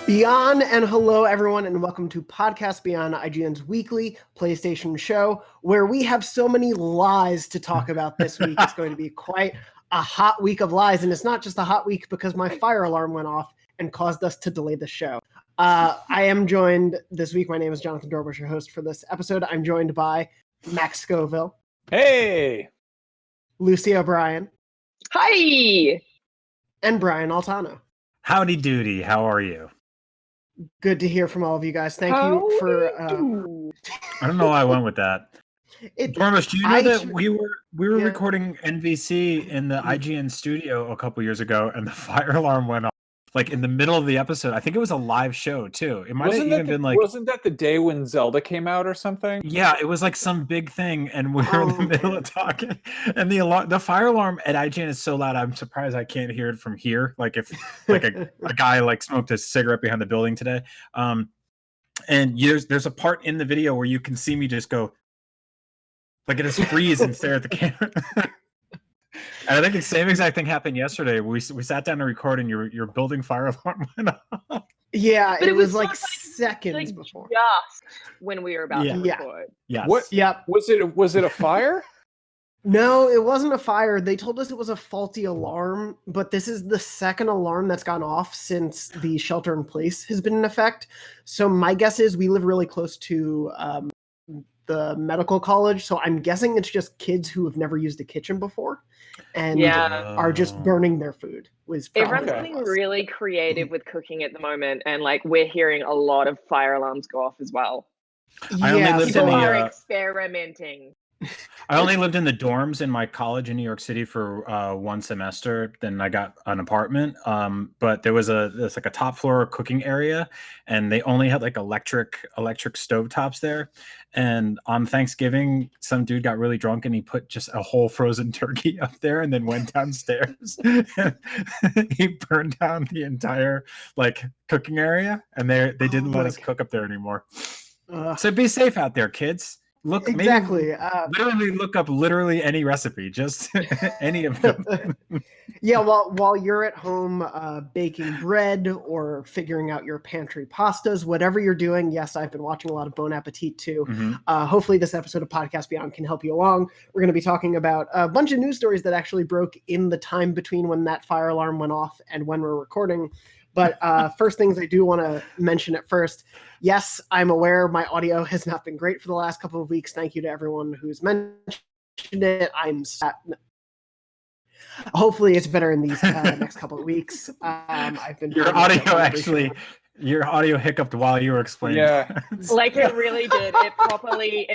Beyond and hello everyone and welcome to Podcast Beyond, IGN's weekly PlayStation show where we have so many lies to talk about this week. It's going to be quite a hot week of lies, and it's not just a hot week because my fire alarm went off and caused us to delay the show. I am joined this week. My name is Jonathon Dornbush, your host for this episode. I'm joined by Max Scoville. Hey! Lucy O'Brien. Hi! And Brian Altano. Howdy doody, how are you? Good to hear from all of you guys. Thank you for... I don't know why I went with that. Dornbush, do you know that we were recording NVC in the IGN studio a couple years ago, and the fire alarm went off like in the middle of the episode? I think it was a live show too. It might have even been like, wasn't that the day when Zelda came out or something? Yeah, it was like some big thing, and we were in the middle of talking, and the fire alarm at IGN is so loud. I'm surprised I can't hear it from here. Like if like a guy like smoked a cigarette behind the building today. And there's a part in the video where you can see me just go, like, it just freeze and stare at the camera. And I think the same exact thing happened yesterday. We sat down to record, and your building fire alarm went off. Yeah, it was like seconds before. Just when we were about to record. Yeah. What? Yep. Was it a fire? No, it wasn't a fire. They told us it was a faulty alarm, but this is the second alarm that's gone off since the shelter in place has been in effect. So my guess is we live really close to the medical college, so I'm guessing it's just kids who have never used a kitchen before and are just burning their food. Everyone's getting really creative with cooking at the moment, and like we're hearing a lot of fire alarms go off as well. People are experimenting. I only lived in the dorms in my college in New York City for one semester. Then I got an apartment. But there's like a top floor cooking area, and they only had like electric stovetops there. And on Thanksgiving, some dude got really drunk and he put just a whole frozen turkey up there and then went downstairs. He burned down the entire like cooking area, and they didn't let us cook up there anymore. So be safe out there, kids. Look, exactly. Literally look up literally any recipe, just any of them. Yeah, while you're at home baking bread or figuring out your pantry pastas, whatever you're doing. Yes, I've been watching a lot of Bon Appetit too. Mm-hmm. Hopefully this episode of Podcast Beyond can help you along. We're going to be talking about a bunch of news stories that actually broke in the time between when that fire alarm went off and when we're recording. But first things I do want to mention at first. Yes, I'm aware my audio has not been great for the last couple of weeks. Thank you to everyone who's mentioned it. Hopefully it's better in these next couple of weeks. I've been your audio hiccuped while you were explaining. Yeah, like it really did. It properly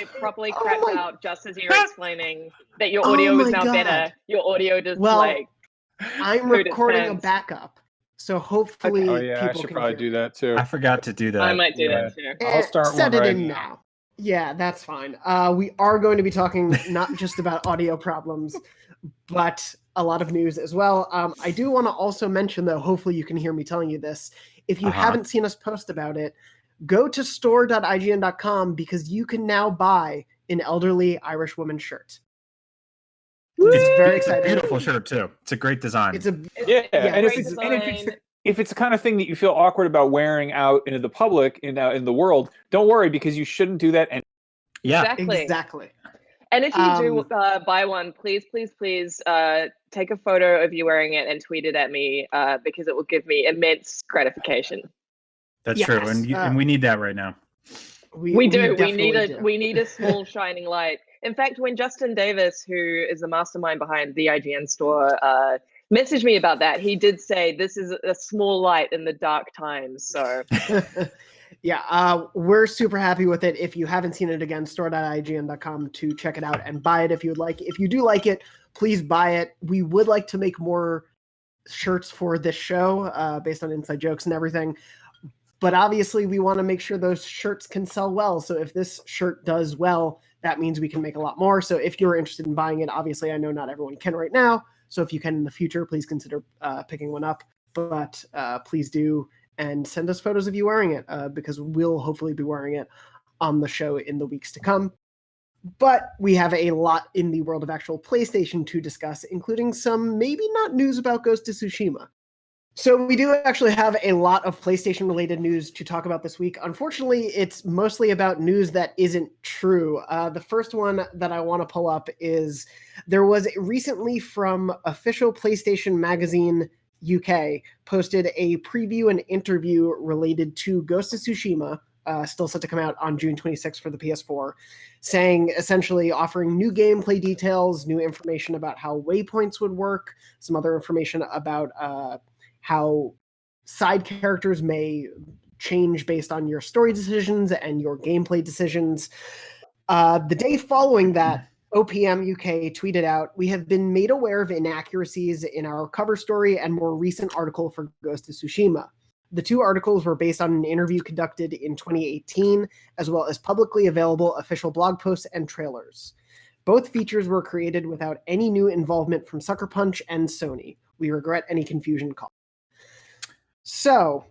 crapped out just as you were explaining that your audio is now better. Your audio just I'm recording a backup. So hopefully, I should probably do that too. I forgot to do that. I might do that too. I'll start set one it right in now. Yeah, that's fine. We are going to be talking not just about audio problems, but a lot of news as well. I do want to also mention, though, hopefully you can hear me telling you this. If you haven't seen us post about it, go to store.ign.com because you can now buy an elderly Irish woman shirt. It's very exciting. Beautiful shirt too. It's a great design. And if it's the kind of thing that you feel awkward about wearing out into the public in the world, don't worry, because you shouldn't do that. And exactly. And if you do buy one, please take a photo of you wearing it and tweet it at me because it will give me immense gratification. That's true, and we need that right now. We do. We need a small shining light. In fact, when Justin Davis, who is the mastermind behind the IGN store, messaged me about that, he did say this is a small light in the dark times. So, we're super happy with it. If you haven't seen it, again, store.ign.com to check it out and buy it if you would like. If you do like it, please buy it. We would like to make more shirts for this show based on inside jokes and everything. But obviously, we want to make sure those shirts can sell well. So if this shirt does well, that means we can make a lot more. So if you're interested in buying it, obviously, I know not everyone can right now. So if you can in the future, please consider picking one up. But please do, and send us photos of you wearing it because we'll hopefully be wearing it on the show in the weeks to come. But we have a lot in the world of actual PlayStation to discuss, including some maybe not news about Ghost of Tsushima. So we do actually have a lot of PlayStation-related news to talk about this week. Unfortunately, it's mostly about news that isn't true. The first one that I want to pull up is there was recently from official PlayStation Magazine UK posted a preview and interview related to Ghost of Tsushima, still set to come out on June 26th for the PS4, saying essentially offering new gameplay details, new information about how waypoints would work, some other information about how side characters may change based on your story decisions and your gameplay decisions. The day following that, OPM UK tweeted out, "We have been made aware of inaccuracies in our cover story and more recent article for Ghost of Tsushima. The two articles were based on an interview conducted in 2018, as well as publicly available official blog posts and trailers. Both features were created without any new involvement from Sucker Punch and Sony. We regret any confusion caused." So,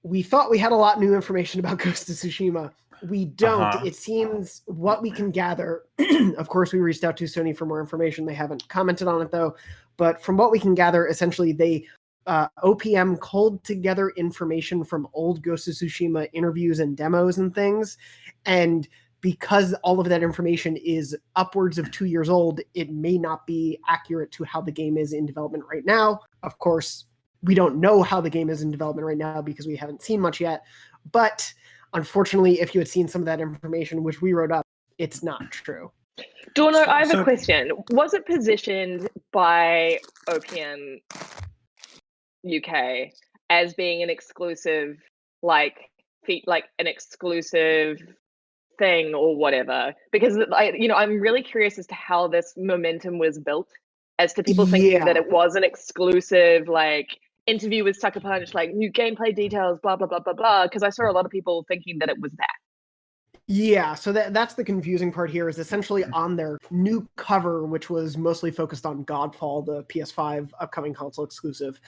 we thought we had a lot of new information about Ghost of Tsushima. We don't. It seems what we can gather. Of course, we reached out to Sony for more information. They haven't commented on it, though. But from what we can gather, essentially, they OPM culled together information from old Ghost of Tsushima interviews and demos and things. And because all of that information is upwards of 2 years old, it may not be accurate to how the game is in development right now. Of course, we don't know how the game is in development right now because we haven't seen much yet. But unfortunately, if you had seen some of that information, which we wrote up, it's not true. Dorno, I have a question. Was it positioned by OPM UK as being an exclusive, like an exclusive thing or whatever? Because I'm really curious as to how this momentum was built, as to people thinking that it was an exclusive, like, interview with Sucker Punch, like new gameplay details, blah blah blah blah blah. Because I saw a lot of people thinking that it was that. Yeah, so that's the confusing part here, is essentially on their new cover, which was mostly focused on Godfall, the PS5 upcoming console exclusive.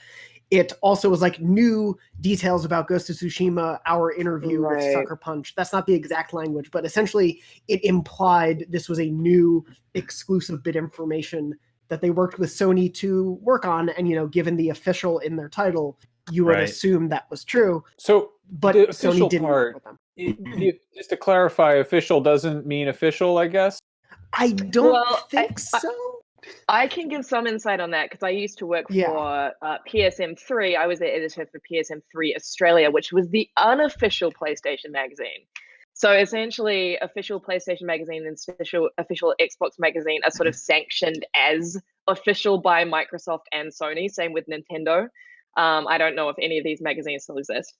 It also was like new details about Ghost of Tsushima, our interview with Sucker Punch. That's not the exact language, but essentially it implied this was a new exclusive bit information that they worked with Sony to work on. And, given the official in their title, you would assume that was true. So, but the Sony didn't work with them. Just to clarify, official doesn't mean official, I guess? I don't think so. I can give some insight on that because I used to work for PSM3. I was the editor for PSM3 Australia, which was the unofficial PlayStation magazine. So essentially, official PlayStation magazine and official Xbox magazine are sort of sanctioned as official by Microsoft and Sony. Same with Nintendo. I don't know if any of these magazines still exist.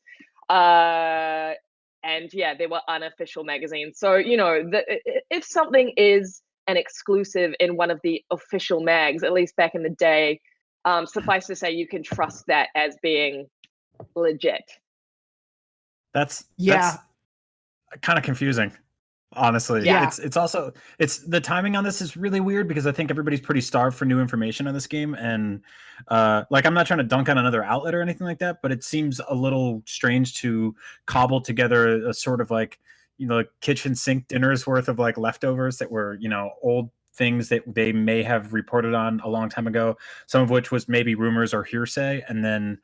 And yeah, they were unofficial magazines. So, if something is an exclusive in one of the official mags, at least back in the day, suffice to say, you can trust that as being legit. That's kind of confusing, honestly. Yeah. It's the timing on this is really weird because I think everybody's pretty starved for new information on this game. And I'm not trying to dunk on another outlet or anything like that, but it seems a little strange to cobble together a sort of kitchen sink dinner's worth of leftovers that were, old things that they may have reported on a long time ago, some of which was maybe rumors or hearsay, and then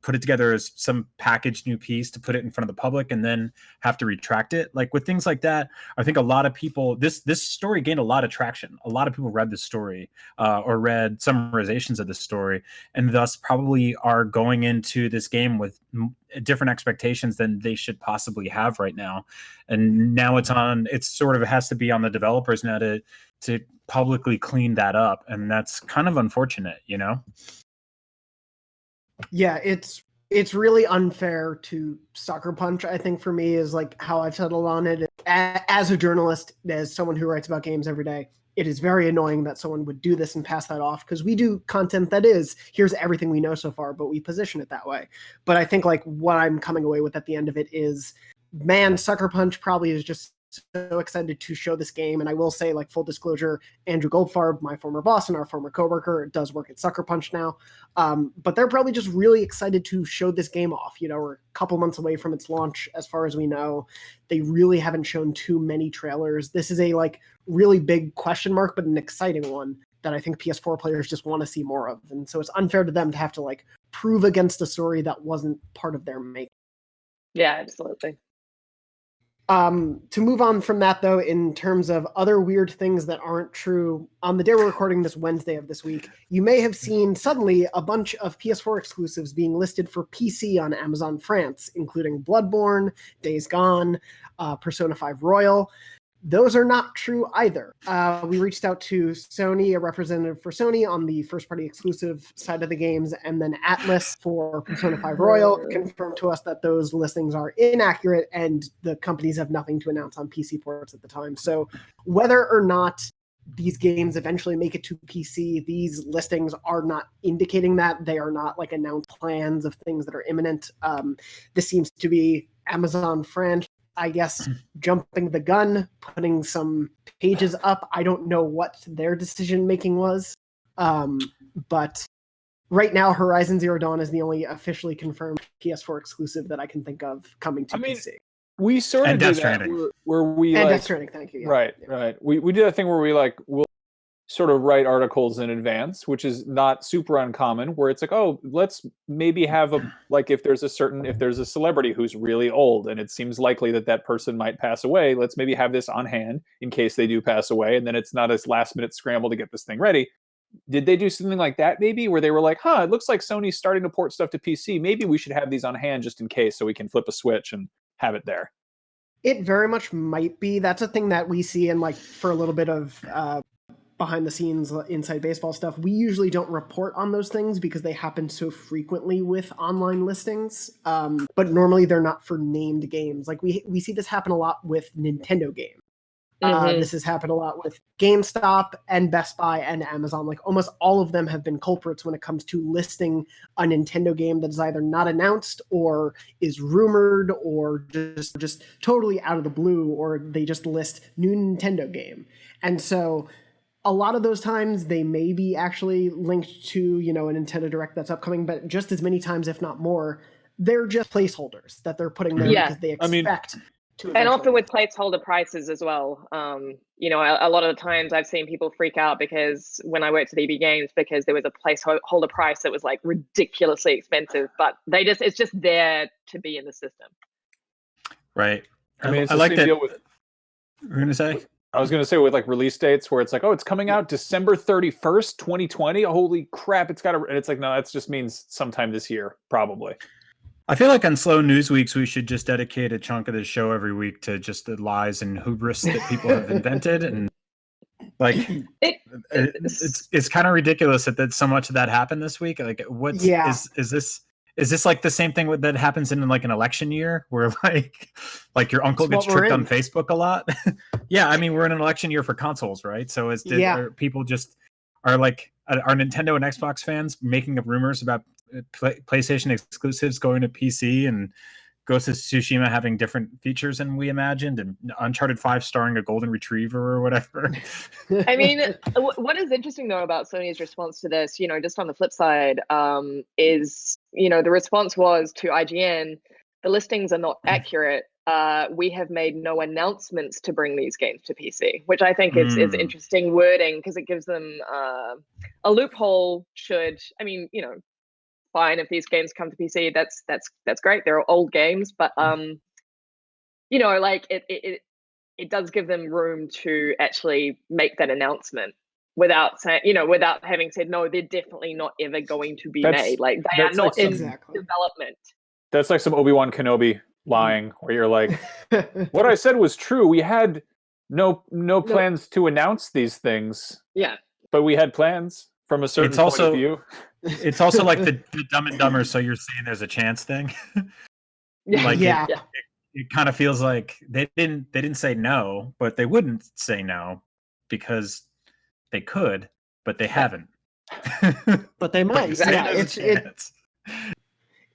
put it together as some packaged new piece to put it in front of the public and then have to retract it. Like with things like that, I think a lot of people, this story gained a lot of traction. A lot of people read this story or read summarizations of this story, and thus probably are going into this game with different expectations than they should possibly have right now. And now it has to be on the developers now to publicly clean that up. And that's kind of unfortunate, Yeah, it's really unfair to Sucker Punch, I think, for me, is how I've settled on it. As a journalist, as someone who writes about games every day, it is very annoying that someone would do this and pass that off, because we do content that is, here's everything we know so far, but we position it that way. But I think what I'm coming away with at the end of it is, man, Sucker Punch probably is just so excited to show this game. And I will say, full disclosure, Andrew Goldfarb, my former boss and our former coworker, does work at Sucker Punch now. But they're probably just really excited to show this game off. We're a couple months away from its launch, as far as we know. They really haven't shown too many trailers. This is a really big question mark, but an exciting one. that I think PS4 players just want to see more of. And so it's unfair to them to have to like prove against a story that wasn't part of their make. Yeah, absolutely. To move on from that, though, in terms of other weird things that aren't true, on the day we're recording this Wednesday of this week, you may have seen suddenly a bunch of PS4 exclusives being listed for PC on Amazon France, including Bloodborne, Days Gone, Persona 5 Royal. Those are not true either. We reached out to Sony, a representative for Sony on the first-party exclusive side of the games, and then Atlas for Persona 5 Royal confirmed to us that those listings are inaccurate and the companies have nothing to announce on PC ports at the time. So whether or not these games eventually make it to PC, these listings are not indicating that. They are not like announced plans of things that are imminent. This seems to be Amazon France, I guess, jumping the gun, putting some pages up. I don't know what their decision making was. But right now, Horizon Zero Dawn is the only officially confirmed PS4 exclusive that I can think of coming to PC. We sort of do that where we and like Death Stranding, thank you. Yeah. Right. We do that thing where we like we'll sort of write articles in advance, which is not super uncommon, where it's like, oh, let's maybe have a, like if there's a celebrity who's really old and it seems likely that that person might pass away, let's maybe have this on hand in case they do pass away, and then it's not a last minute scramble to get this thing ready. Did they do something like that maybe, where they were like, it looks like Sony's starting to port stuff to PC, maybe we should have these on hand just in case so we can flip a switch and have it there? It very much might be. That's a thing that we see in like for a little bit of behind the scenes inside baseball stuff. We usually don't report on those things because they happen so frequently with online listings. But normally they're not for named games. Like we see this happen a lot with Nintendo games. This has happened a lot with GameStop and Best Buy and Amazon. Like almost all of them have been culprits when it comes to listing a Nintendo game that is either not announced or is rumored or just totally out of the blue, or they just list new Nintendo game. And so a lot of those times they may be actually linked to, a Nintendo Direct that's upcoming, but just as many times, if not more, they're just placeholders that they're putting there because they expect to. And often with placeholder prices as well. A lot of the times I've seen people freak out because when I worked at EB Games, because there was a placeholder price that was like ridiculously expensive, but it's just there to be in the system. Right. I mean, it's I like that. Deal with, we're going to say? I was going to say with like release dates where it's like, it's coming out December 31st, 2020. Holy crap. And it's like, no, that just means sometime this year, probably. I feel like on slow news weeks, we should just dedicate a chunk of the show every week to just the lies and hubris that people have invented. And like, it's kind of ridiculous that so much of that happened this week. Like, is this like the same thing that happens in like an election year where like your uncle gets tricked on Facebook a lot? Yeah, I mean, we're in an election year for consoles, right? So are people just are Nintendo and Xbox fans making up rumors about PlayStation exclusives going to PC and Ghost of Tsushima having different features than we imagined, and Uncharted 5 starring a golden retriever or whatever? I mean, what is interesting though about Sony's response to this, just on the flip side, is, the response was to IGN, the listings are not accurate. We have made no announcements to bring these games to PC, which I think is interesting wording because it gives them a loophole fine if these games come to PC. That's great. They're old games, but it does give them room to actually make that announcement without saying, without having said no, they're definitely not ever going to be made. Like they are not in development. That's like some Obi-Wan Kenobi lying where you're like, what I said was true. We had no plans to announce these things. Yeah, but we had plans from a certain point of view. It's also like the Dumb and Dumber, so you're saying there's a chance thing. It kind of feels like they didn't say no, but they wouldn't say no because they could, but they haven't. But they might.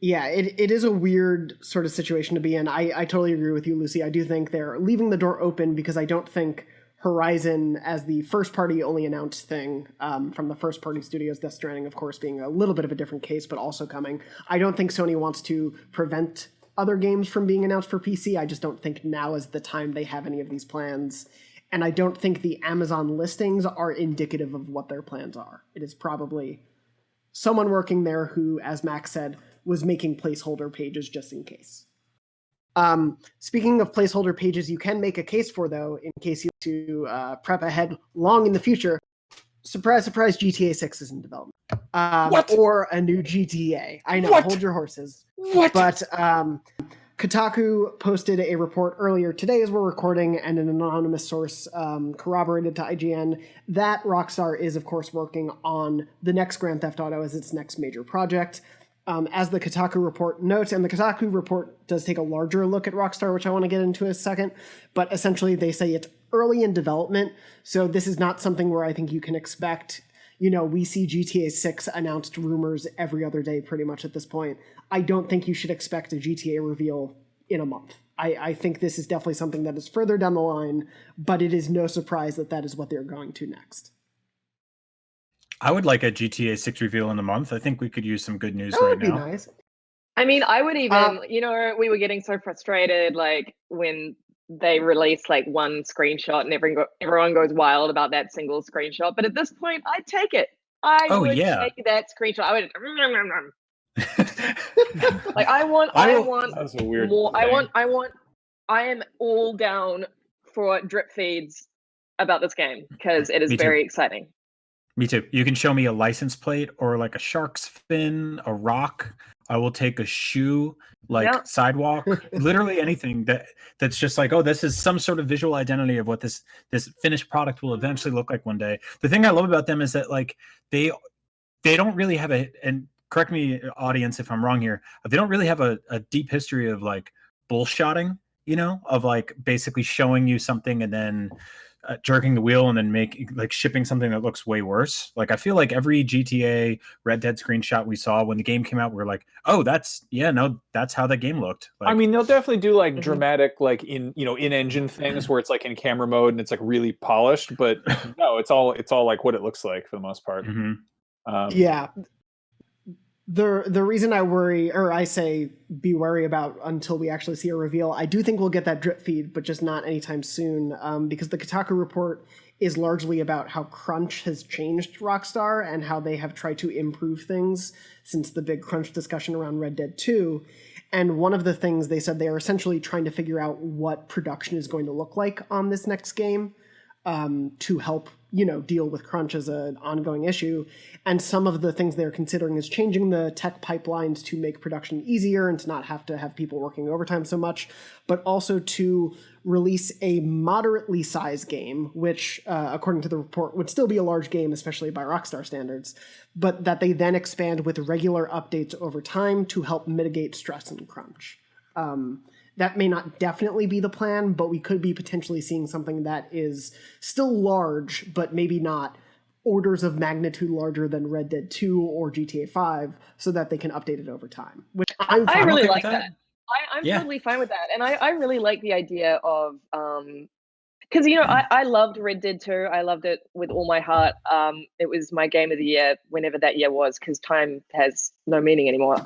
It is a weird sort of situation to be in. I totally agree with you, Lucy. I do think they're leaving the door open because I don't think Horizon, as the first-party only announced thing from the first-party studios, Death Stranding, of course, being a little bit of a different case, but also coming. I don't think Sony wants to prevent other games from being announced for PC. I just don't think now is the time they have any of these plans. And I don't think the Amazon listings are indicative of what their plans are. It is probably someone working there who, as Max said, was making placeholder pages just in case. Speaking of placeholder pages, you can make a case for, though, in case you want to prep ahead long in the future. Surprise, surprise, GTA 6 is in development. What? Or a new GTA. I know, What? hold your horses. What? But Kotaku posted a report earlier today as we're recording, and an anonymous source corroborated to IGN that Rockstar is, of course, working on the next Grand Theft Auto as its next major project. As the Kotaku report notes, and the Kotaku report does take a larger look at Rockstar, which I want to get into in a second, but essentially they say it's early in development, so this is not something where I think you can expect, we see GTA 6 announced rumors every other day pretty much at this point. I don't think you should expect a GTA reveal in a month. I think this is definitely something that is further down the line, but it is no surprise that that is what they're going to next. I would like a GTA 6 reveal in a month. I think we could use some good news That right would be now. nice. I mean, I would even, we were getting so frustrated, like when they release like one screenshot and everyone goes wild about that single screenshot. But at this point, I'd take it. I would take that screenshot. I would. Like I want That's a weird more. thing. I am all down for drip feeds about this game because it is Me too. very exciting. Me too. You can show me a license plate or like a shark's fin, a rock. I will take a shoe, like sidewalk, literally anything that's just like, oh, this is some sort of visual identity of what this finished product will eventually look like one day. The thing I love about them is that like they don't really have and correct me, audience, if I'm wrong here, they don't really have a deep history of like bullshotting, of like basically showing you something and then jerking the wheel and then shipping something that looks way worse. Like I feel like every GTA Red Dead screenshot we saw when the game came out, we were like, oh, that's how the game looked. Like, I mean, they'll definitely do like dramatic, like in-engine things where it's like in camera mode and it's like really polished, but no, it's all like what it looks like for the most part. Yeah. The reason I worry, or I say be wary about until we actually see a reveal, I do think we'll get that drip feed, but just not anytime soon, because the Kotaku report is largely about how crunch has changed Rockstar and how they have tried to improve things since the big crunch discussion around Red Dead 2. And one of the things they said, they are essentially trying to figure out what production is going to look like on this next game to help deal with crunch as an ongoing issue. And some of the things they're considering is changing the tech pipelines to make production easier and to not have to have people working overtime so much, but also to release a moderately sized game, which, according to the report, would still be a large game, especially by Rockstar standards, but that they then expand with regular updates over time to help mitigate stress and crunch. That may not definitely be the plan, but we could be potentially seeing something that is still large, but maybe not orders of magnitude larger than Red Dead 2 or GTA 5, so that they can update it over time. Which I'm fine I really with like that. I'm totally fine with that. And I really like the idea of, because, I loved Red Dead 2. I loved it with all my heart. It was my game of the year, whenever that year was, because time has no meaning anymore.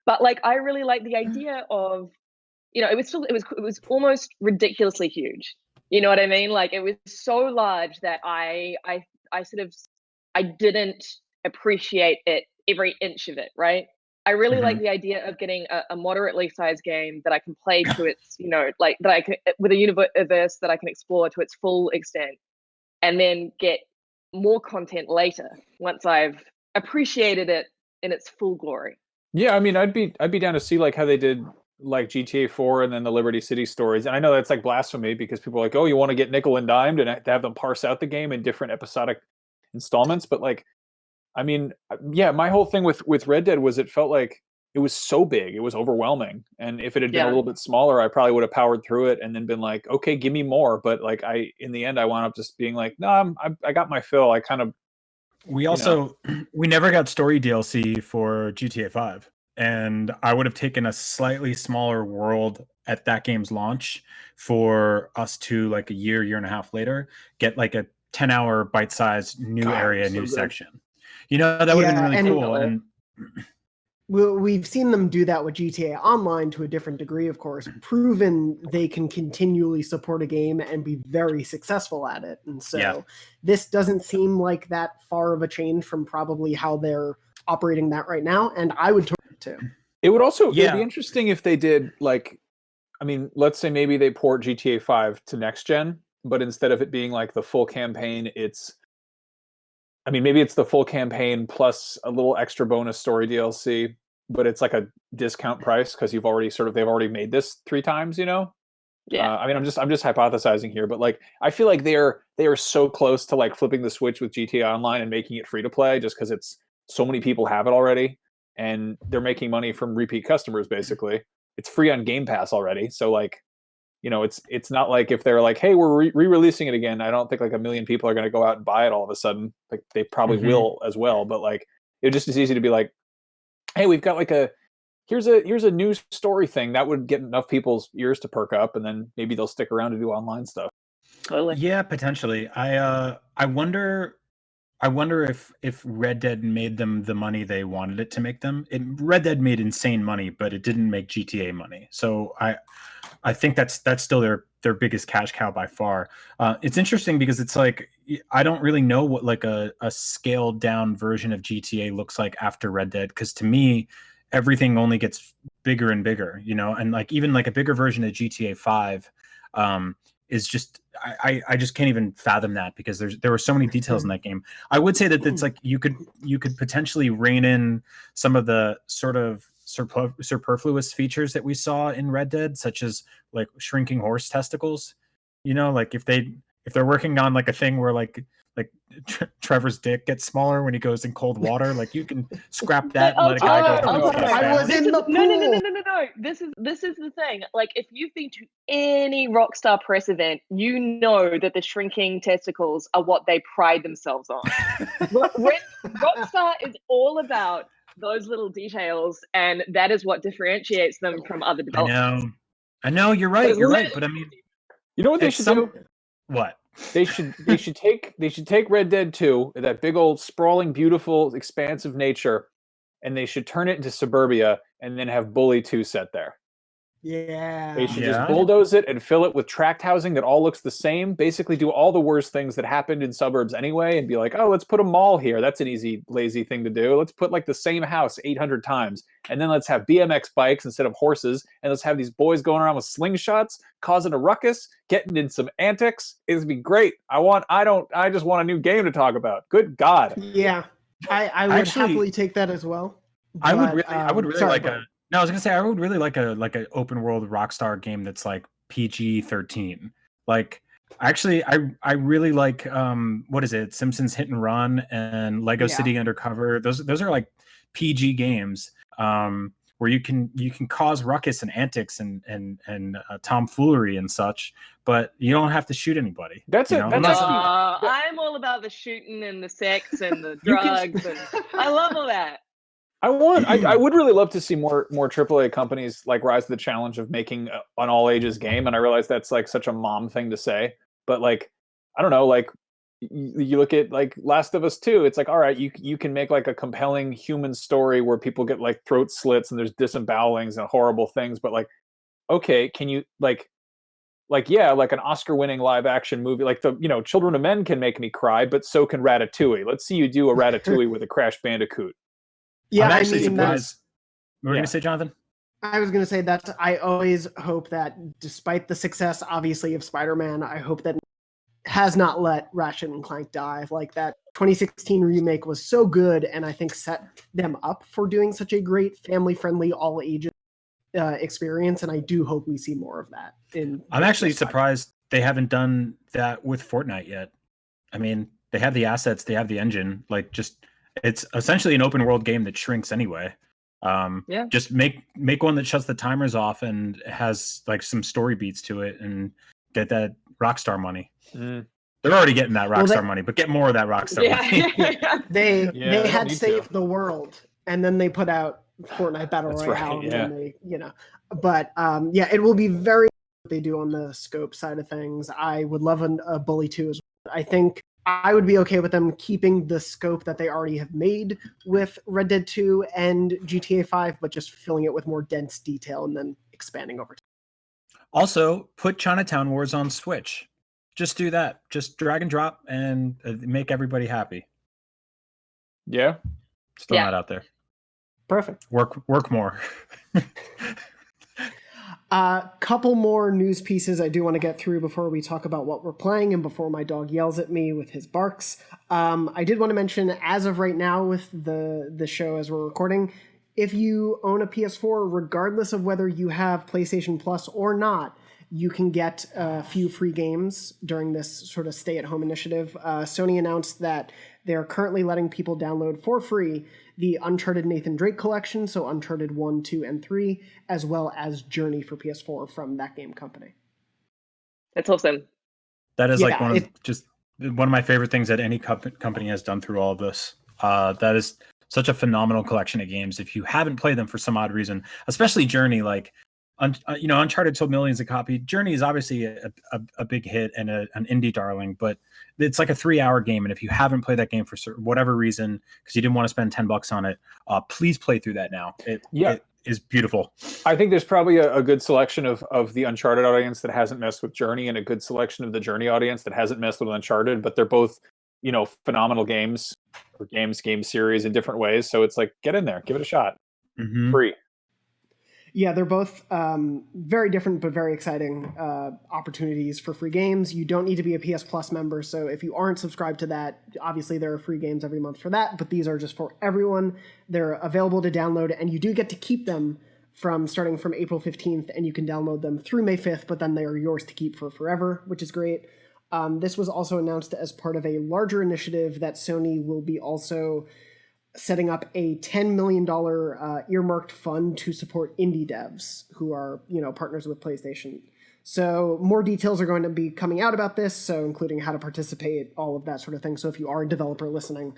But like, I really like the idea of, it was almost ridiculously huge. You know what I mean? Like it was so large that I didn't appreciate it, every inch of it, right? I really like the idea of getting a moderately sized game that I can play to its, like that I can, with a universe that I can explore to its full extent, and then get more content later once I've appreciated it in its full glory. Yeah, I mean, I'd be down to see like how they did like GTA 4 and then the Liberty City stories. And I know that's like blasphemy because people are like, oh, you want to get nickel and dimed and have them parse out the game in different episodic installments. But like, I mean, yeah, my whole thing with Red Dead was it felt like it was so big, it was overwhelming. And if it had been a little bit smaller, I probably would have powered through it and then been like, okay, give me more. But like in the end, I wound up just being like, no, I got my fill. I kind of. We never got story DLC for GTA 5. And I would have taken a slightly smaller world at that game's launch for us to like a year and a half later, get like a 10-hour bite-sized new area, new section. That would have been really cool. And we've seen them do that with GTA Online to a different degree, of course, proven they can continually support a game and be very successful at it. And so this doesn't seem like that far of a change from probably how they're operating that right now. And I would turn it too. It would also it'd be interesting if they did, like, I mean, let's say maybe they port GTA 5 to next gen, but instead of it being like the full campaign, maybe it's the full campaign plus a little extra bonus story DLC, but it's like a discount price because they've already made this 3 times, you know? Yeah. I'm just hypothesizing here, but like I feel like they are so close to like flipping the switch with GTA Online and making it free to play, just because it's so many people have it already, and they're making money from repeat customers. Basically, it's free on Game Pass already, so like, you know, it's not like if they're like, hey, we're re-releasing it again, I don't think like a million people are going to go out and buy it all of a sudden. Like they probably will as well, but like it just is easy to be like, hey, we've got like here's a new story thing that would get enough people's ears to perk up, and then maybe they'll stick around to do online stuff. Totally. Yeah, potentially. I wonder if Red Dead made them the money they wanted it to make them. Red Dead made insane money, but it didn't make GTA money. So I think that's still their biggest cash cow by far. It's interesting because it's like I don't really know what like a scaled down version of GTA looks like after Red Dead, because to me everything only gets bigger and bigger, you know, and like even like a bigger version of GTA 5 is just I just can't even fathom that, because there were so many details in that game. I would say that it's like you could potentially rein in some of the sort of superfluous features that we saw in Red Dead, such as like shrinking horse testicles. You know, like if they're working on like a thing where like Trevor's dick gets smaller when he goes in cold water, like you can scrap that and let a guy go. I was in the pool. No. This is the thing. Like, if you've been to any Rockstar press event, you know that the shrinking testicles are what they pride themselves on. Rockstar is all about those little details, and that is what differentiates them from other developers. I know, you're right. But I mean, you know what they should do? What? They should take Red Dead 2, that big old sprawling, beautiful, expansive nature, and they should turn it into suburbia and then have Bully 2 set there. Yeah. They should just bulldoze it and fill it with tract housing that all looks the same. Basically do all the worst things that happened in suburbs anyway and be like, oh, let's put a mall here. That's an easy, lazy thing to do. Let's put like the same house 800 times. And then let's have BMX bikes instead of horses. And let's have these boys going around with slingshots, causing a ruckus, getting in some antics. It'd be great. I just want a new game to talk about. Good God. Yeah. I would happily take that as well. I would really like a... No, I was gonna say I would really like an open world Rockstar game that's like PG-13. Like, actually, I really like what is it? Simpsons Hit and Run and Lego City Undercover. Those are like PG games where you can cause ruckus and antics and tomfoolery and such, but you don't have to shoot anybody. I'm all about the shooting and the sex and the drugs, and I love all that. I would really love to see more AAA companies like rise to the challenge of making an all ages game. And I realize that's like such a mom thing to say, but like, I don't know, like you look at like Last of Us 2, it's like, all right, you can make like a compelling human story where people get like throat slits and there's disembowelings and horrible things. But like, okay, can you like an Oscar winning live action movie, like Children of Men can make me cry, but so can Ratatouille. Let's see you do a Ratatouille with a Crash Bandicoot. Yeah, I'm actually surprised. What were you going to say, Jonathan? I was going to say that I always hope that despite the success, obviously, of Spider-Man, I hope that has not let Ratchet and Clank die. Like, that 2016 remake was so good, and I think set them up for doing such a great family-friendly, all-ages experience, and I do hope we see more of that. I'm actually surprised they haven't done that with Fortnite yet. I mean, they have the assets, they have the engine, like just... It's essentially an open world game that shrinks anyway. Just make one that shuts the timers off and has like some story beats to it and get that Rockstar money. They're already getting that Rockstar money, but get more of that Rockstar money. They had saved the world, and then they put out Fortnite Battle Royale. Right, and they, but it will be very what they do on the scope side of things. I would love a Bully 2 as well. I think I would be okay with them keeping the scope that they already have made with Red Dead 2 and GTA 5, but just filling it with more dense detail and then expanding over time. Also, put Chinatown Wars on Switch. Just do that. Just drag and drop and make everybody happy. Yeah. Just throwing that out there. Perfect. Work more. Couple more news pieces I do want to get through before we talk about what we're playing and before my dog yells at me with his barks. I did want to mention, as of right now with the show as we're recording, if you own a PS4, regardless of whether you have PlayStation Plus or not, you can get a few free games during this sort of stay-at-home initiative. Sony announced that they're currently letting people download for free the Uncharted Nathan Drake collection, so Uncharted 1, 2, and 3, as well as Journey for PS4 from that game company. That's awesome. That is one of my favorite things that any company has done through all of this. That is such a phenomenal collection of games. If you haven't played them for some odd reason, especially Journey, Uncharted sold millions of copies. Journey is obviously a big hit and an indie darling, but it's like a 3-hour game. And if you haven't played that game for whatever reason, because you didn't want to spend $10 on it, please play through that now. It is beautiful. I think there's probably a good selection of the Uncharted audience that hasn't messed with Journey, and a good selection of the Journey audience that hasn't messed with Uncharted, but they're both, phenomenal games or game series in different ways. So it's like, get in there, give it a shot. Mm-hmm. Free. Yeah, they're both very different but very exciting opportunities for free games. You don't need to be a PS Plus member, so if you aren't subscribed to that, obviously there are free games every month for that, but these are just for everyone. They're available to download, and you do get to keep them starting from April 15th, and you can download them through May 5th, but then they are yours to keep for forever, which is great. This was also announced as part of a larger initiative that Sony will be also setting up a $10 million earmarked fund to support indie devs who are, partners with PlayStation. So more details are going to be coming out about this, so including how to participate, all of that sort of thing. So if you are a developer listening,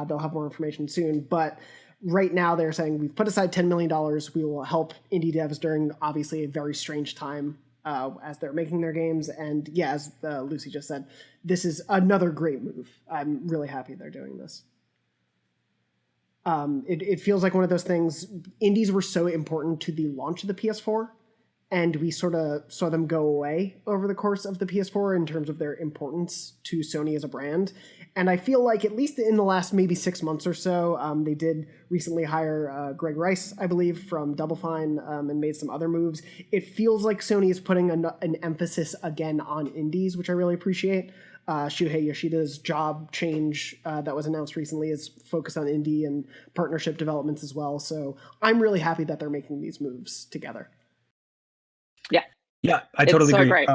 they'll have more information soon. But right now they're saying we've put aside $10 million. We will help indie devs during obviously a very strange time as they're making their games. And yeah, as Lucy just said, this is another great move. I'm really happy they're doing this. It feels like one of those things. Indies were so important to the launch of the PS4, and we sort of saw them go away over the course of the PS4 in terms of their importance to Sony as a brand. And I feel like at least in the last maybe 6 months or so, they did recently hire Greg Rice, I believe, from Double Fine, and made some other moves. It feels like Sony is putting an emphasis again on indies, which I really appreciate. Shuhei Yoshida's job change that was announced recently is focused on indie and partnership developments as well. So I'm really happy that they're making these moves together. Yeah, I totally agree. Great.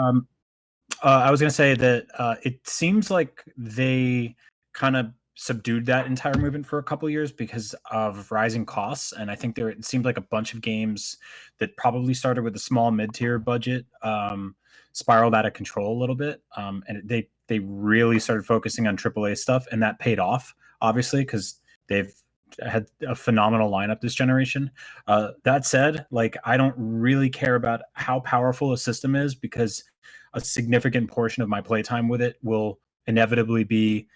I was going to say that it seems like they kind of subdued that entire movement for a couple of years because of rising costs. And I think it seemed like a bunch of games that probably started with a small mid-tier budget spiraled out of control a little bit. And they really started focusing on AAA stuff, and that paid off, obviously, because they've had a phenomenal lineup this generation. That said, I don't really care about how powerful a system is, because a significant portion of my playtime with it will inevitably be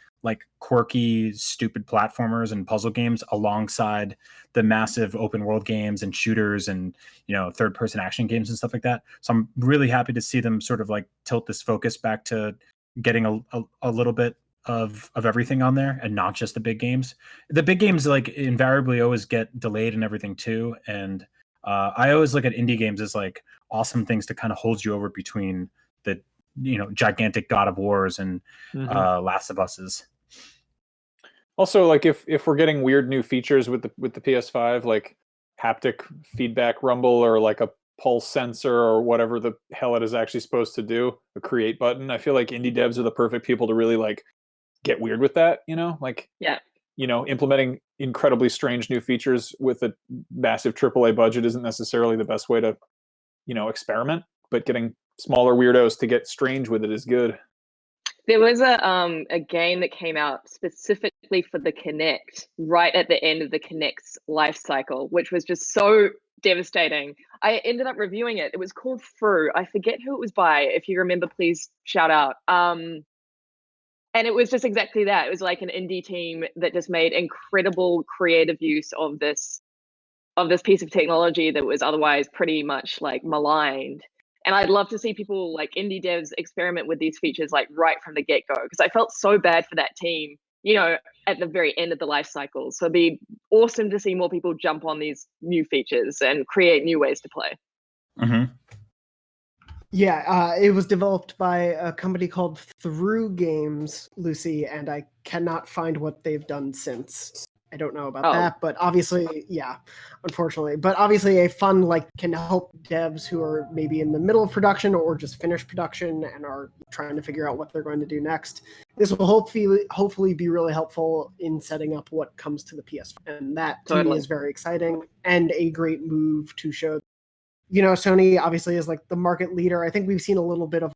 quirky, stupid platformers and puzzle games alongside the massive open world games and shooters and, third person action games and stuff like that. So I'm really happy to see them sort of tilt this focus back to getting a little bit of everything on there and not just the big games. The big games invariably always get delayed and everything too. And I always look at indie games as awesome things to kind of hold you over between the gigantic God of Wars and Last of Us's. Also, if we're getting weird new features with the PS5, haptic feedback rumble or a pulse sensor or whatever the hell it is actually supposed to do, a create button, I feel like indie devs are the perfect people to really get weird with that, implementing incredibly strange new features with a massive AAA budget isn't necessarily the best way to, experiment, but getting smaller weirdos to get strange with it is good. There was a game that came out specifically for the Kinect right at the end of the Kinect's life cycle, which was just so devastating. I ended up reviewing it. It was called Through. I forget who it was by. If you remember, please shout out. And And it was just exactly that. It was like an indie team that just made incredible creative use of this piece of technology that was otherwise pretty much like maligned. And I'd love to see people like indie devs experiment with these features like right from the get-go, because I felt so bad for that team, at the very end of the life cycle. So it'd be awesome to see more people jump on these new features and create new ways to play. Mm-hmm. Yeah, it was developed by a company called Through Games, Lucy, and I cannot find what they've done since. I don't know about that, but obviously, yeah, unfortunately. But obviously a fun, can help devs who are maybe in the middle of production or just finished production and are trying to figure out what they're going to do next. This will hopefully be really helpful in setting up what comes to the PS. And that, to me, is very exciting and a great move to show. Sony obviously is the market leader. I think we've seen a little bit of,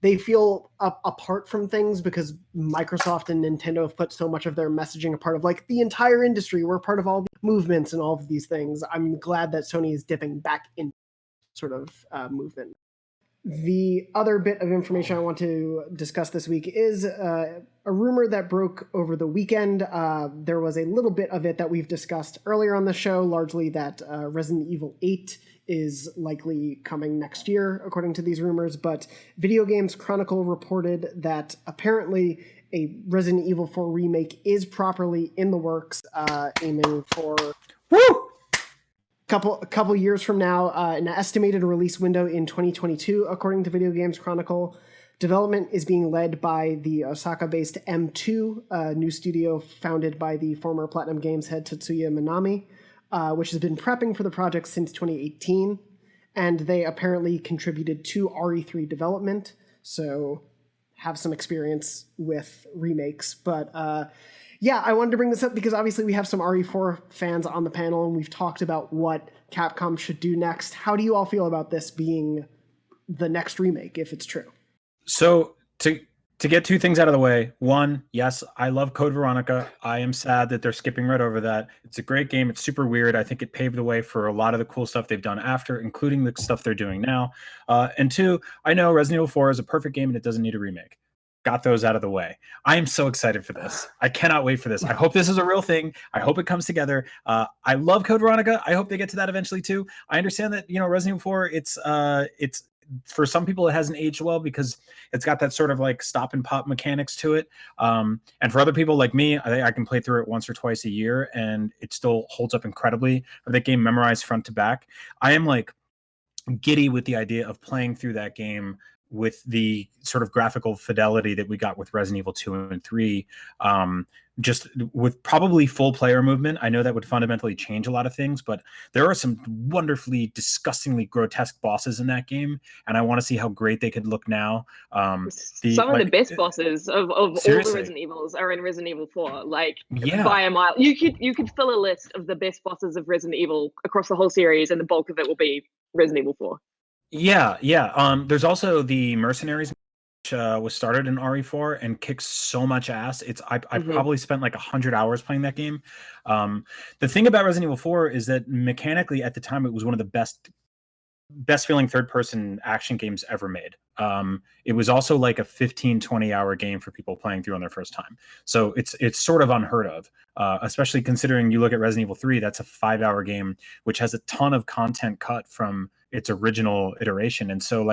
they feel apart from things because Microsoft and Nintendo have put so much of their messaging a part of the entire industry. We're part of all the movements and all of these things. I'm glad that Sony is dipping back in sort of movement. The other bit of information I want to discuss this week is a rumor that broke over the weekend. There was a little bit of it that we've discussed earlier on the show, largely that Resident Evil 8 is likely coming next year, according to these rumors. But Video Games Chronicle reported that apparently a Resident Evil 4 remake is properly in the works, aiming for a couple years from now, an estimated release window in 2022, according to Video Games Chronicle. Development is being led by the Osaka-based M2, a new studio founded by the former Platinum Games head Tetsuya Minami, which has been prepping for the project since 2018, and they apparently contributed to RE3 development, so have some experience with remakes. But yeah, I wanted to bring this up because obviously we have some RE4 fans on the panel, and we've talked about what Capcom should do next. How do you all feel about this being the next remake, if it's true? So to get two things out of the way, one, yes, I love Code Veronica. I am sad that they're skipping right over that. It's a great game. It's super weird. I think it paved the way for a lot of the cool stuff they've done after, including the stuff they're doing now. And two, I know Resident Evil 4 is a perfect game and it doesn't need a remake. Got those out of the way. I am so excited for this. I cannot wait for this. I hope this is a real thing. I hope it comes together. I love Code Veronica. I hope they get to that eventually too. I understand that, Resident Evil 4, it's for some people it hasn't aged well because it's got that sort of stop and pop mechanics to it. And for other people like me, I can play through it once or twice a year and it still holds up incredibly. That game memorized front to back. I am giddy with the idea of playing through that game with the sort of graphical fidelity that we got with Resident Evil 2 and 3, just with probably full player movement. I know that would fundamentally change a lot of things, but there are some wonderfully, disgustingly grotesque bosses in that game, and I want to see how great they could look now. Some of the best bosses of all the Resident Evils are in Resident Evil 4, by a mile. You could fill a list of the best bosses of Resident Evil across the whole series, and the bulk of it will be Resident Evil 4. Yeah. There's also the Mercenaries, which was started in RE4 and kicks so much ass. I probably spent 100 hours playing that game. The thing about Resident Evil 4 is that mechanically at the time it was one of the best feeling third-person action games ever made. It was also a 15-20 hour game for people playing through on their first time. So it's sort of unheard of, especially considering you look at Resident Evil 3, that's a 5-hour game, which has a ton of content cut from its original iteration. And so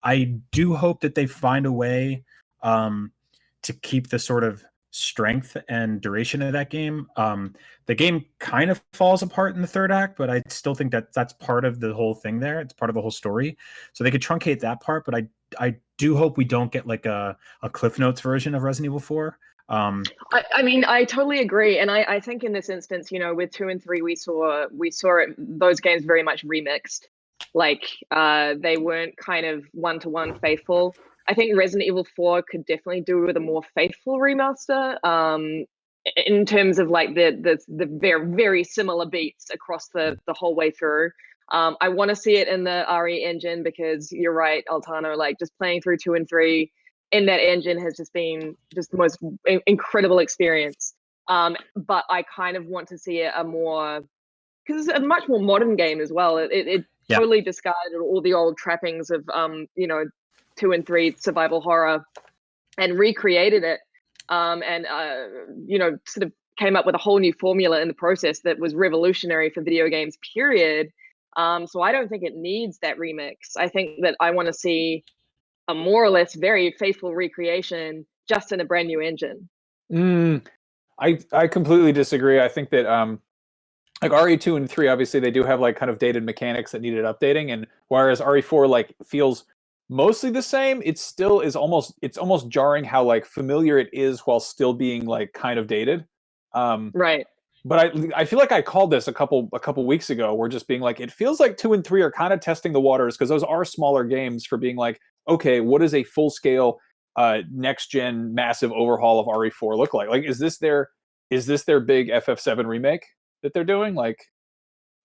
I do hope that they find a way to keep the sort of strength and duration of that game. The game kind of falls apart in the third act, but I still think that that's part of the whole thing there. It's part of the whole story. So they could truncate that part, but I do hope we don't get a Cliff Notes version of Resident Evil 4. I mean, I totally agree. And I think in this instance, with 2 and 3, we saw those games very much remixed. They weren't kind of one-to-one faithful. I think Resident Evil 4 could definitely do with a more faithful remaster, in terms of the very, very similar beats across the whole way through. I want to see it in the RE engine because you're right, Altano, just playing through 2 and 3 in that engine has just been the most incredible experience. But I kind of want to see it because it's a much more modern game as well. It totally discarded all the old trappings of 2 and 3 survival horror and recreated it and sort of came up with a whole new formula in the process that was revolutionary for video games, period. So I don't think it needs that remix. I think that I want to see a more or less very faithful recreation just in a brand new engine. I completely disagree. I think that like RE2 and 3, obviously they do have like kind of dated mechanics that needed updating, and whereas RE4 like feels mostly the same, it still is almost jarring how like familiar it is while still being like kind of dated. Right. But I feel like I called this a couple weeks ago. We're just being like, it feels like 2 and 3 are kind of testing the waters, because those are smaller games, for being like, okay, what does a full scale next gen massive overhaul of RE4 look like? Like, is this their big FF7 remake that they're doing? Like,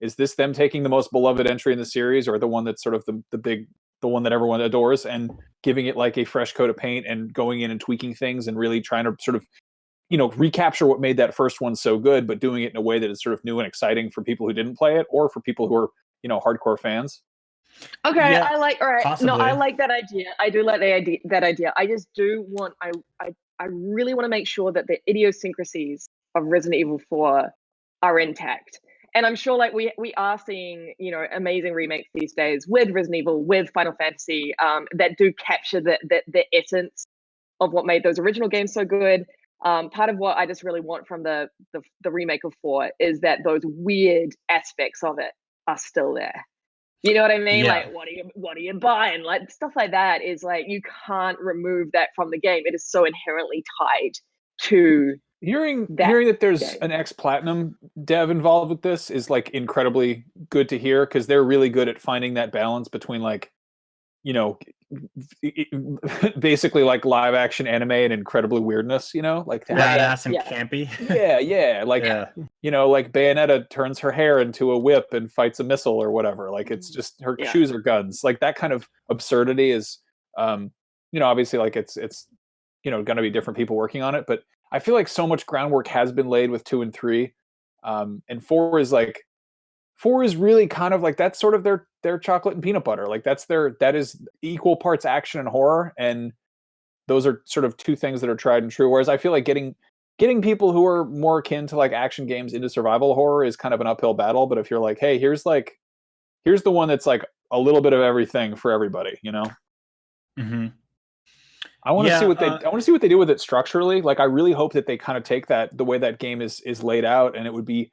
is this them taking the most beloved entry in the series, or the one that's sort of the one that everyone adores, and giving it like a fresh coat of paint and going in and tweaking things and really trying to sort of, recapture what made that first one so good, but doing it in a way that is sort of new and exciting for people who didn't play it, or for people who are, hardcore fans? Okay, Yeah, I like. All right, possibly. no, I like that idea. I do like that idea. I just do want. I really want to make sure that the idiosyncrasies of Resident Evil 4 are intact. And I'm sure, like, we are seeing, amazing remakes these days with Resident Evil, with Final Fantasy, that do capture the essence of what made those original games so good. Part of what I just really want from the remake of 4 is that those weird aspects of it are still there. You know what I mean? Yeah. Like, what are you buying? Like, stuff like that is like, you can't remove that from the game. It is so inherently tied to Hearing that there's an ex-Platinum dev involved with this is like incredibly good to hear, because they're really good at finding that balance between like, basically like live action anime and incredibly weirdness, like badass and campy. Yeah. Like, like Bayonetta turns her hair into a whip and fights a missile or whatever. Like, it's just her shoes are guns. Like, that kind of absurdity is, obviously like it's going to be different people working on it, but I feel like so much groundwork has been laid with 2 and 3, and 4 is really kind of like, that's sort of their chocolate and peanut butter. Like, that is equal parts action and horror, and those are sort of two things that are tried and true. Whereas I feel like getting people who are more akin to like action games into survival horror is kind of an uphill battle. But if you're like, hey, here's the one that's like a little bit of everything for everybody, Mm-hmm. I want to see what they do with it structurally. Like, I really hope that they kind of take the way that game is laid out, and it would be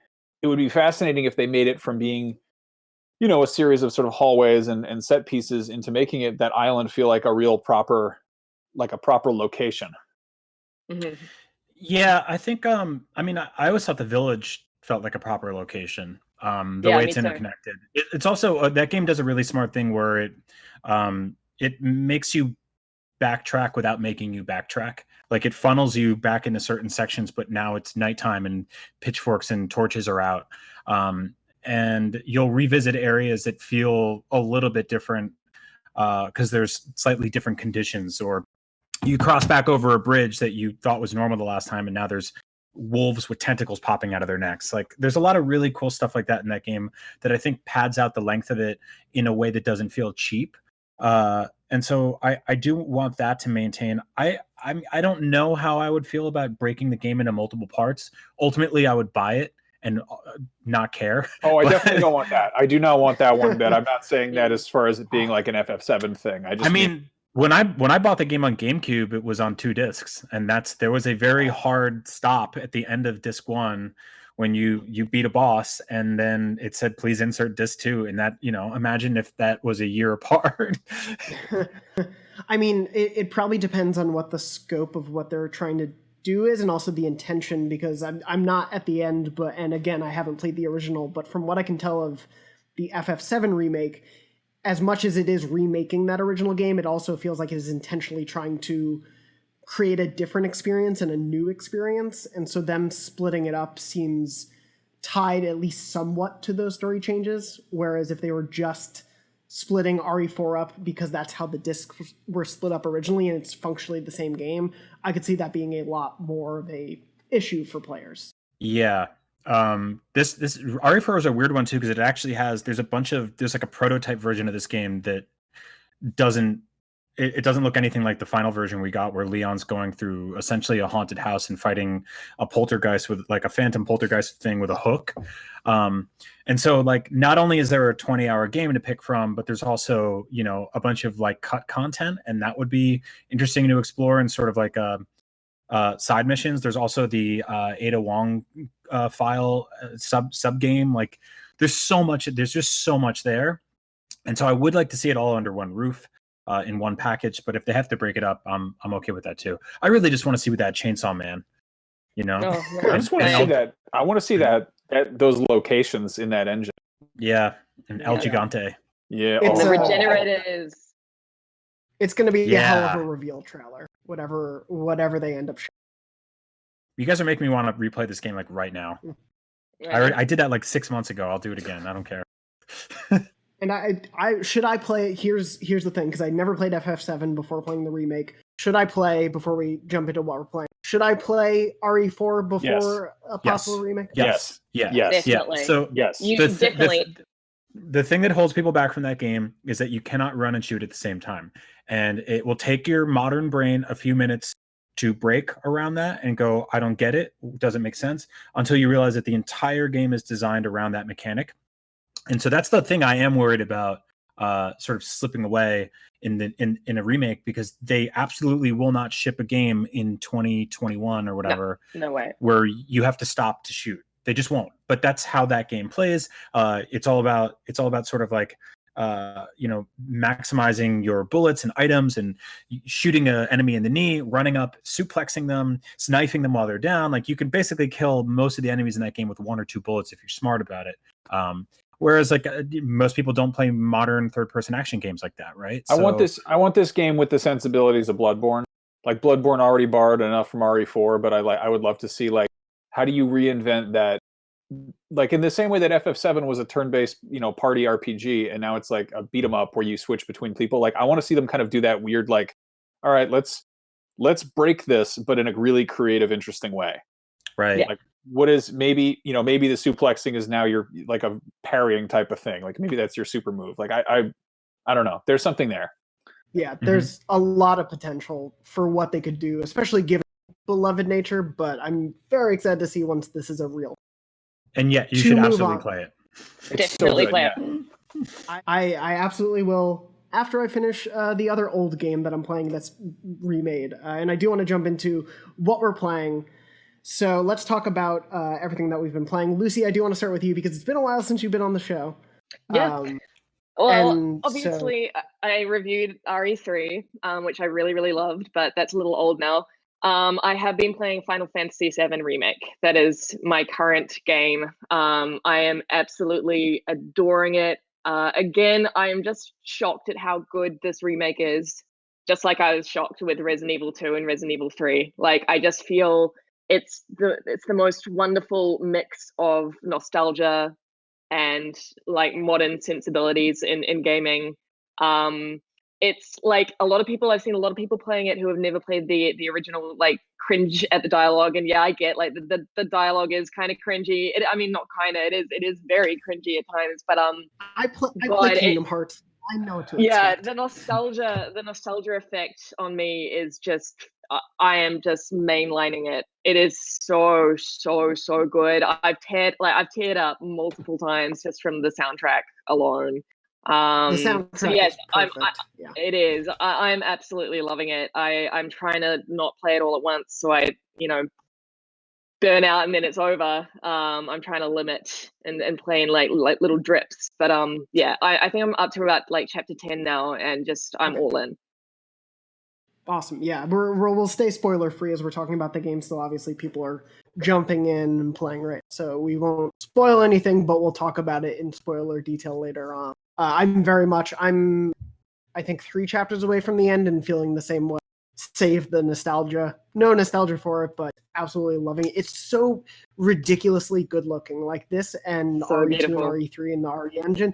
fascinating if they made it from being, a series of sort of hallways and set pieces into making it that island feel like a real proper location. Mm-hmm. Yeah, I think I always thought the village felt like a proper location. The way it's interconnected. It's also that game does a really smart thing where it makes you backtrack without making you backtrack. Like, it funnels you back into certain sections, but now it's nighttime and pitchforks and torches are out. And you'll revisit areas that feel a little bit different because there's slightly different conditions, or you cross back over a bridge that you thought was normal the last time, and now there's wolves with tentacles popping out of their necks. Like, there's a lot of really cool stuff like that in that game that I think pads out the length of it in a way that doesn't feel cheap. And so I do want that to maintain. I don't know how I would feel about breaking the game into multiple parts. Ultimately, I would buy it and not care. Oh, I definitely don't want that. I do not want that one bit. I'm not saying that as far as it being like an FF7 thing. When I bought the game on GameCube, it was on 2 discs, and there was a very hard stop at the end of disc 1 when you beat a boss, and then it said, please insert disc 2, and that, imagine if that was a year apart. I mean, it probably depends on what the scope of what they're trying to do is, and also the intention, because I'm not at the end, and again, I haven't played the original, but from what I can tell of the FF7 remake, as much as it is remaking that original game, it also feels like it is intentionally trying to create a different experience and a new experience. And so them splitting it up seems tied at least somewhat to those story changes. Whereas if they were just splitting RE4 up because that's how the discs were split up originally and it's functionally the same game, I could see that being a lot more of a issue for players. Yeah. This RE4 is a weird one too, because it actually there's like a prototype version of this game that doesn't it doesn't look anything like the final version we got, where Leon's going through essentially a haunted house and fighting a poltergeist with like a phantom poltergeist thing with a hook. And so like not only is there a 20-hour game to pick from, but there's also, you know, a bunch of like cut content, and that would be interesting to explore and sort of like side missions. There's also the Ada Wong file sub game. Like there's just so much there. And so I would like to see it all under one roof in one package, but if they have to break it up, I'm okay with that too. I really just want to see what that Chainsaw Man, you know. I just want to see that. I want to see that those locations in that engine. Yeah, and El Gigante. Yeah, the regenerators. It's going to be a hell of a reveal trailer. Whatever they end up showing. You guys are making me want to replay this game like right now. Right. I did that like 6 months ago. I'll do it again. I don't care. And I should I play? Here's the thing, because I never played FF7 before playing the remake. Should I play, before we jump into what we're playing, should I play RE4 before a possible remake? Yes. Definitely. Yeah. So yes, you definitely. The thing that holds people back from that game is that you cannot run and shoot at the same time, and it will take your modern brain a few minutes to break around that and go, I don't get it, doesn't make sense, until you realize that the entire game is designed around that mechanic. And so that's the thing I am worried about sort of slipping away in a remake, because they absolutely will not ship a game in 2021 or whatever. No way. Where you have to stop to shoot. They just won't. But that's how that game plays. It's all about sort of like maximizing your bullets and items and shooting an enemy in the knee, running up, suplexing them, sniping them while they're down. Like you can basically kill most of the enemies in that game with 1 or 2 bullets if you're smart about it. Whereas like most people don't play modern third-person action games like that, right? I want this game with the sensibilities of Bloodborne. Like Bloodborne already borrowed enough from RE4, but I would love to see like, how do you reinvent that? Like in the same way that FF7 was a turn-based, party RPG, and now it's like a beat 'em up where you switch between people. Like I want to see them kind of do that weird, like, all right, let's break this, but in a really creative, interesting way. Right. Yeah. Like what is maybe the suplexing is now your like a parrying type of thing. Like maybe that's your super move. Like I don't know. There's something there. Yeah, there's a lot of potential for what they could do, especially given beloved nature, but I'm very excited to see once this is a real. And yeah, you should absolutely play it. Definitely play it. I absolutely will after I finish the other old game that I'm playing that's remade. And I do want to jump into what we're playing. So let's talk about everything that we've been playing. Lucy, I do want to start with you because it's been a while since you've been on the show. Yeah. Well, obviously, I reviewed RE3, which I really, really loved, but that's a little old now. I have been playing Final Fantasy VII Remake. That is my current game. I am absolutely adoring it. Again, I am just shocked at how good this remake is. Just like I was shocked with Resident Evil 2 and Resident Evil 3. Like, I just feel it's the most wonderful mix of nostalgia and like modern sensibilities in gaming. It's like I've seen a lot of people playing it who have never played the original, like cringe at the dialogue. And yeah, I get like the dialogue is kind of cringy. It is very cringy at times, but I play Kingdom Hearts. I know what to expect. The nostalgia effect on me is just I am just mainlining it. It is so good. I've teared up multiple times just from the soundtrack alone. The soundtrack so yes, is perfect. It is. I'm absolutely loving it. I'm trying to not play it all at once, so I burn out and then it's over. I'm trying to limit and play in like little drips. But I think I'm up to about like chapter 10 now, and just I'm all in. Awesome. Yeah, we'll stay spoiler free as we're talking about the game. Still, obviously, people are jumping in and playing right, so we won't spoil anything, but we'll talk about it in spoiler detail later on. I'm I think 3 chapters away from the end and feeling the same way. Save the nostalgia. No nostalgia for it, but absolutely loving it. It's so ridiculously good looking. Like this and so RE2 beautiful. and RE3 and the RE engine.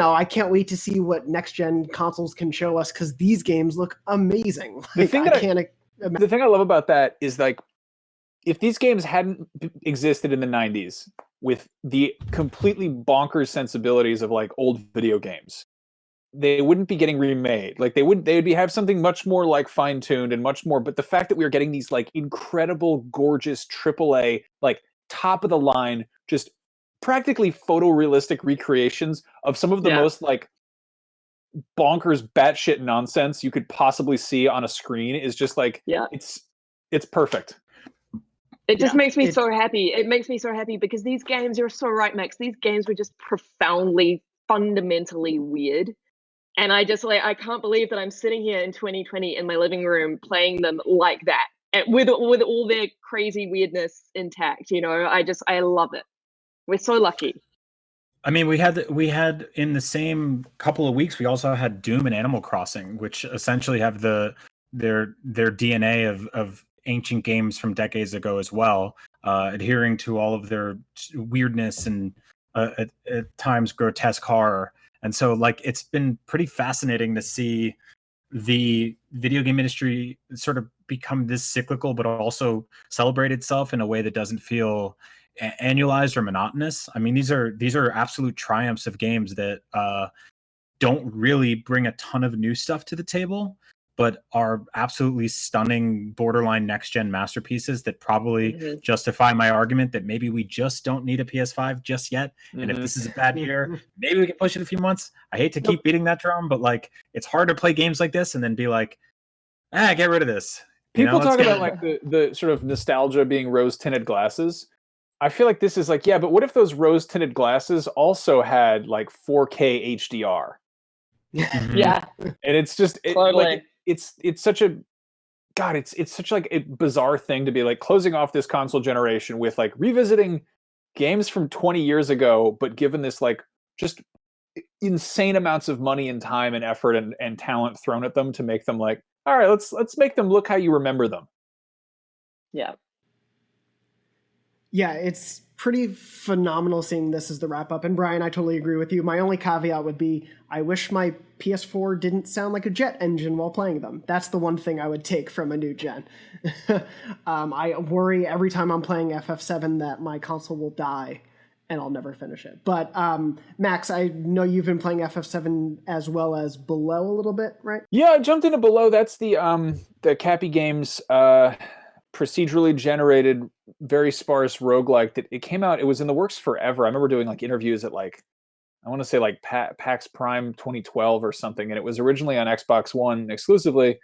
I can't wait to see what next gen consoles can show us, because these games look amazing. The thing I love about that is like, if these games hadn't existed in the 90s with the completely bonkers sensibilities of like old video games, they wouldn't be getting remade. Like they'd have something much more like fine-tuned and much more, but the fact that we were getting these like incredible, gorgeous AAA, like top of the line, just practically photorealistic recreations of some of the most like bonkers batshit nonsense you could possibly see on a screen is just like it's perfect. It just makes me so happy. It makes me so happy because these games, you're so right, Max. These games were just profoundly, fundamentally weird. And I just I can't believe that I'm sitting here in 2020 in my living room playing them like that, and with all their crazy weirdness intact. You know, I love it. We're so lucky. I mean, we had in the same couple of weeks, we also had Doom and Animal Crossing, which essentially have their DNA of ancient games from decades ago as well, adhering to all of their weirdness and at times grotesque horror. And so like it's been pretty fascinating to see the video game industry sort of become this cyclical, but also celebrate itself in a way that doesn't feel annualized or monotonous. I mean, these are absolute triumphs of games that don't really bring a ton of new stuff to the table, but are absolutely stunning borderline next-gen masterpieces that probably justify my argument that maybe we just don't need a PS5 just yet. And if this is a bad year, maybe we can push it a few months. I hate to keep beating that drum, but like it's hard to play games like this and then be like, get rid of this. People talk about like the sort of nostalgia being rose-tinted glasses. I feel like this is like, but what if those rose-tinted glasses also had like 4K HDR? Yeah. And it's just totally. It's such a it's such like a bizarre thing to be like closing off this console generation with like revisiting games from 20 years ago, but given this like just insane amounts of money and time and effort and talent thrown at them to make them like, all right, let's make them look how you remember them. Yeah. Yeah, it's pretty phenomenal seeing this as the wrap up. And Brian, I totally agree with you. My only caveat would be I wish my PS4 didn't sound like a jet engine while playing them. That's the one thing I would take from a new gen. I worry every time I'm playing FF7 that my console will die and I'll never finish it. But Max, I know you've been playing FF7 as well as Below a little bit, right? Yeah, I jumped into Below. That's the Cappy Games procedurally generated, very sparse roguelike that it came out. It was in the works forever. I remember doing like interviews at like, I want to say like PAX Prime 2012 or something. And it was originally on Xbox One exclusively.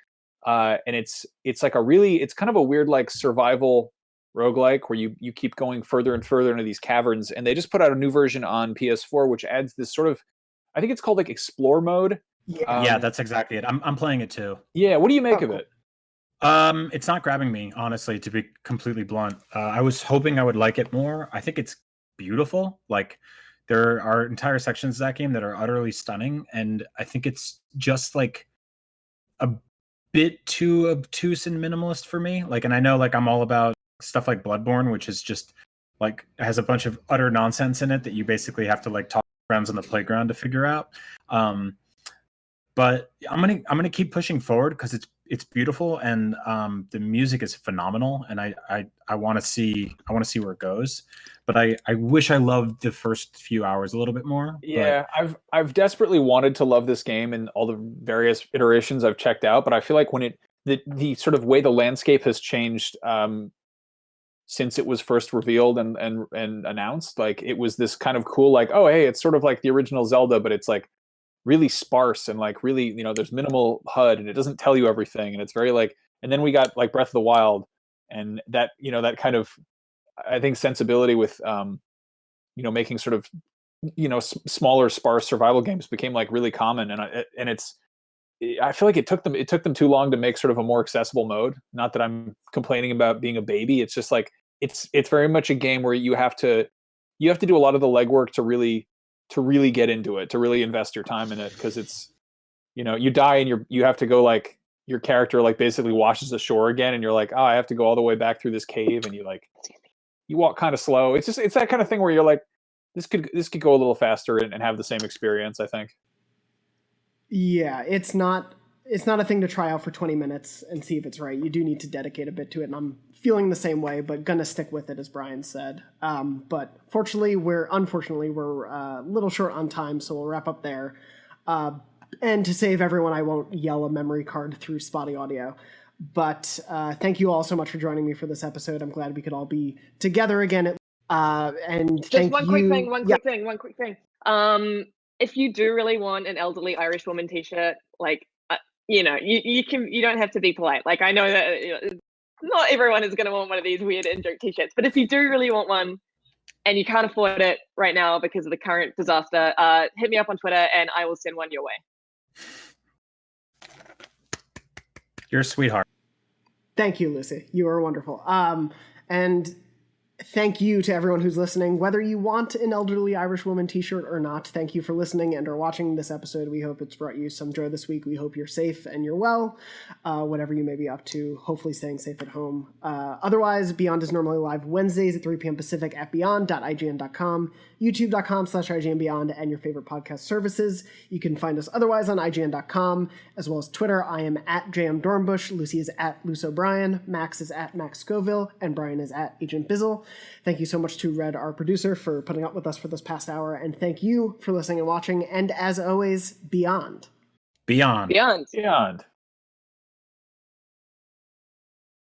And it's like it's kind of a weird like survival roguelike where you keep going further and further into these caverns. And they just put out a new version on PS4, which adds this sort of, I think it's called like Explore mode. Yeah, that's exactly it. I'm playing it too. Yeah. What do you make of it? It's not grabbing me, honestly, to be completely blunt. I was hoping I would like it more. I think it's beautiful. Like there are entire sections of that game that are utterly stunning. And I think it's just like a bit too obtuse and minimalist for me. Like, and I know like I'm all about stuff like Bloodborne, which is just like has a bunch of utter nonsense in it that you basically have to like talk to friends on the playground to figure out. But I'm gonna keep pushing forward because it's beautiful and the music is phenomenal, and I want to see where it goes. But I wish I loved the first few hours a little bit more. Yeah, but I've desperately wanted to love this game in all the various iterations I've checked out, but I feel like when the sort of way the landscape has changed since it was first revealed and announced, like it was this kind of cool like, oh hey, it's sort of like the original Zelda, but it's like really sparse and like really, there's minimal HUD and it doesn't tell you everything, and it's very like, and then we got like Breath of the Wild, and that that kind of, I think, sensibility with making sort of smaller sparse survival games became like really common, and I feel like it took them too long to make sort of a more accessible mode. Not that I'm complaining about being a baby, it's just like it's very much a game where you have to do a lot of the legwork to really get into it, to really invest your time in it, because it's you die and you have to go, like, your character like basically washes ashore again, and you're like, oh, I have to go all the way back through this cave, and you walk kind of slow. It's that kind of thing where you're like, this could go a little faster and have the same experience, I think. Yeah, it's not a thing to try out for 20 minutes and see if it's right. You do need to dedicate a bit to it, and I'm feeling the same way, but gonna stick with it, as Brian said. But unfortunately, we're a little short on time, so we'll wrap up there. And to save everyone, I won't yell a memory card through spotty audio. But thank you all so much for joining me for this episode. I'm glad we could all be together again. And just thank one you. Quick thing. If you do really want an elderly Irish woman T-shirt, like you don't have to be polite. Like I know that not everyone is going to want one of these weird in-joke T-shirts, but if you do really want one and you can't afford it right now because of the current disaster, hit me up on Twitter and I will send one your way. You're a sweetheart. Thank you, Lucy. You are wonderful. And thank you to everyone who's listening. Whether you want an elderly Irish woman t-shirt or not, thank you for listening and or watching this episode. We hope it's brought you some joy this week. We hope you're safe and you're well, whatever you may be up to, hopefully staying safe at home. Otherwise, Beyond is normally live Wednesdays at 3 p.m. Pacific at beyond.ign.com, youtube.com/IGNBeyond, and your favorite podcast services. You can find us otherwise on IGN.com, as well as Twitter. I am at JM Dornbush, Lucy is at Luce O'Brien, Max is at Max Scoville, and Brian is at Agent Bizzle. Thank you so much to Red, our producer, for putting up with us for this past hour, and thank you for listening and watching, and as always, Beyond. Beyond. Beyond. Beyond.